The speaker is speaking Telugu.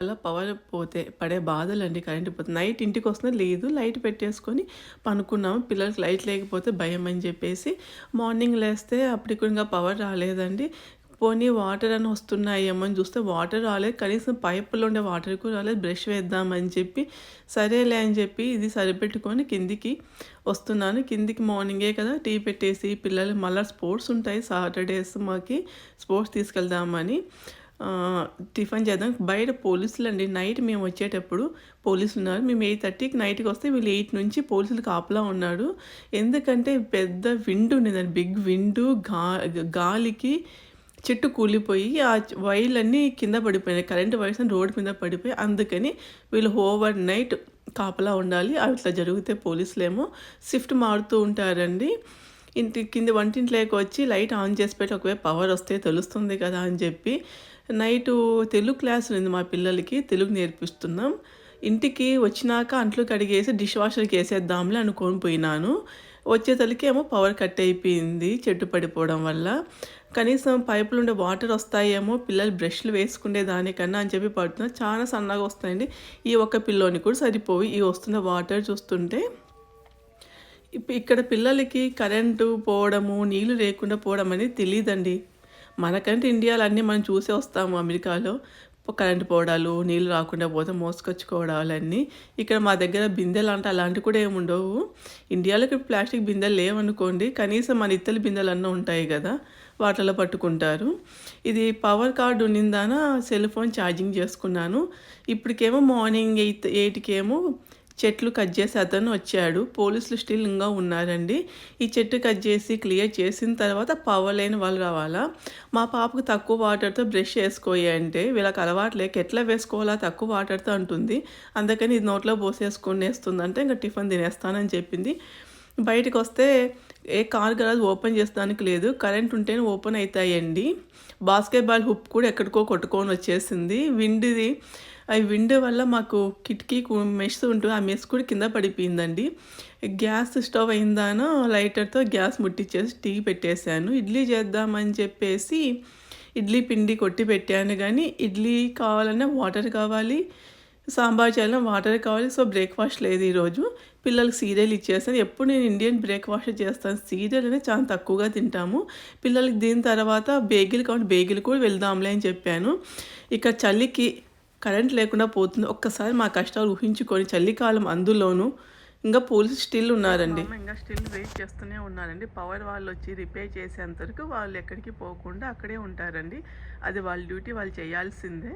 అలా పవర్ పోతే పడే బాధలండి కరెంట్ పోతే. నైట్ ఇంటికొస్తున్నా లేదు. లైట్ పెట్టేసుకొని పనుకున్నాము. పిల్లలకి లైట్ లేకపోతే భయమని జెప్పేసి మార్నింగ్ లేస్తే అప్పటికి ఇంగా పవర్ రాలేదండి. పోనీ వాటర్ అన్నా వస్తున్నాయేమో అని చూస్తే వాటర్ రాలేదు. కనీసం పైపులో ఉండే వాటర్ కూడా రాలేదు. బ్రష్ వేద్దామని చెప్పి సరేలే అని చెప్పి ఇది సరిపెట్టుకొని కిందికి వస్తున్నాను. కిందికి మార్నింగే కదా టీ పెట్టేసి పిల్లలు మళ్ళా స్పోర్ట్స్ ఉంటాయి సాటర్‌డేస్ మాకి. స్పోర్ట్స్ తీసుకెళ్దామని టిఫిన్ చేద్దాం. బయట పోలీసులండి నైట్ మేము వచ్చేటప్పుడు పోలీసులున్నారు. మేము 8:30కి నైట్‌కి వస్తే వీళ్ళు 8 నుంచి పోలీసులు కాపలా ఉన్నాడు. ఎందుకంటే పెద్ద విండ్ ఉండేదండి. బిగ్ విండు గాలికి చెట్టు కూలిపోయి ఆ వైర్లన్నీ కింద పడిపోయినాయి. కరెంట్ వైర్స్ అన్ని రోడ్డు మీద పడిపోయి అందుకని వీళ్ళు ఓవర్ నైట్ కాపలా ఉండాలి. అట్లా జరిగితే పోలీసులేమో షిఫ్ట్ మారుతూ ఉంటారండి. ఇంటి కింద వంటింట్లోకి వచ్చి లైట్ ఆన్ చేసి పెట్టి ఒకవేళ పవర్ వస్తే తెలుస్తుంది కదా అని చెప్పి నైటు తెలుగు క్లాస్ ఉంది మా పిల్లలకి. తెలుగు నేర్పిస్తున్నాం. ఇంటికి వచ్చినాక అంట్లు కడిగేసి డిష్ వాషర్‌కి వేసేద్దాంలే అనుకొని పోయినాను. వచ్చేసరికి ఏమో పవర్ కట్ అయిపోయింది చెట్టు పడిపోవడం వల్ల. కనీసం పైపులో ఉండే వాటర్ వస్తాయేమో పిల్లలు బ్రష్‌లు వేసుకునే దానికన్నా అని చెప్పి పడుతున్నా. చాలా సన్నగా వస్తాయండి. ఈ ఒక్క పిల్లోనికి కూడా సరిపోయి ఈ వస్తున్న వాటర్ చూస్తుంటే ఇక్కడ పిల్లలకి కరెంటు పోవడము, నీళ్లు లేకుండా పోవడం అనేది తెలీదండి. మనకంటే ఇండియాలో అన్నీ మనం చూసే వస్తాము అమెరికాలో. కరెంటు పోవడాలు, నీళ్ళు రాకుండా పోతే మోసుకొచ్చుకోవడాలన్నీ. ఇక్కడ మా దగ్గర బిందెలంటే అలాంటివి కూడా ఏమి ఉండవు. ఇండియాలో ఇక్కడ ప్లాస్టిక్ బిందెలు లేవనుకోండి, కనీసం మన ఇత్తడి బిందెలన్నా ఉంటాయి కదా, వాటిలో పట్టుకుంటారు. ఇది పవర్ కార్డ్ ఉన్నిందాన సెల్ ఫోన్ ఛార్జింగ్ చేసుకున్నాను. ఇప్పటికేమో మార్నింగ్ 8కేమో చెట్లు కట్ చేసి అతను వచ్చాడు. పోలీసులు స్టిల్ ఇంకా ఉన్నారండి. ఈ చెట్టు కట్ చేసి క్లియర్ చేసిన తర్వాత పవర్ లేని వాళ్ళు రావాలా. మా పాపకు తక్కువ వాటర్తో బ్రష్ వేసుకోయి అంటే వీళ్ళకి అలవాటు లేక ఎట్లా వేసుకోవాలా తక్కువ వాటర్తో అంటుంది. అందుకని ఇది నోట్లో పోసేసుకునేస్తుందంటే ఇంకా టిఫిన్ తినేస్తానని చెప్పింది. బయటకు వస్తే ఏ కార్ గరాజ్ ఓపెన్ చేసడానికి లేదు. కరెంట్ ఉంటేనే ఓపెన్ అవుతాయండి. బాస్కెట్బాల్ హుప్ కూడా ఎక్కడికో కొట్టుకొని వచ్చేసింది. విండ్ది విండ్ వల్ల మాకు కిటికీ మెష్ ఉంటుంది. ఆ మెష్ కూడా కింద పడిపోయిందండి. గ్యాస్ స్టవ్ అయిందానో లైటర్తో గ్యాస్ ముట్టించేసి టీ పెట్టేశాను. ఇడ్లీ చేద్దామని చెప్పేసి ఇడ్లీ పిండి కొట్టి పెట్టాను. కానీ ఇడ్లీ కావాలన్నా వాటర్ కావాలి, సాంబార్ చేయాలన్నా వాటర్ కావాలి. సో బ్రేక్ఫాస్ట్ లేదు ఈరోజు. పిల్లలకి సీరియల్ ఇచ్చేస్తాను. ఎప్పుడు నేను ఇండియన్ బ్రేక్ఫాస్ట్ చేస్తాను. సీరియల్ అనేది చాలా తక్కువగా తింటాము. పిల్లలకి దీని తర్వాత బేగిల్ కావాలి, బేగిల్ కూడా వెళ్దాంలే అని చెప్పాను. ఇక చలికి కరెంట్ లేకుండా పోతుంది. ఒక్కసారి మా కష్టాలు ఊహించుకొని చలికాలం అందులోనూ ఇంకా పోలీసు స్టిల్ ఉన్నారండి. ఇంకా స్టిల్ వెయిట్ చేస్తూనే ఉన్నారండి. పవర్ వాళ్ళు వచ్చి రిపేర్ చేసేంత వరకు వాళ్ళు ఎక్కడికి పోకుండా అక్కడే ఉంటారండి. అది వాళ్ళ డ్యూటీ వాళ్ళు చేయాల్సిందే.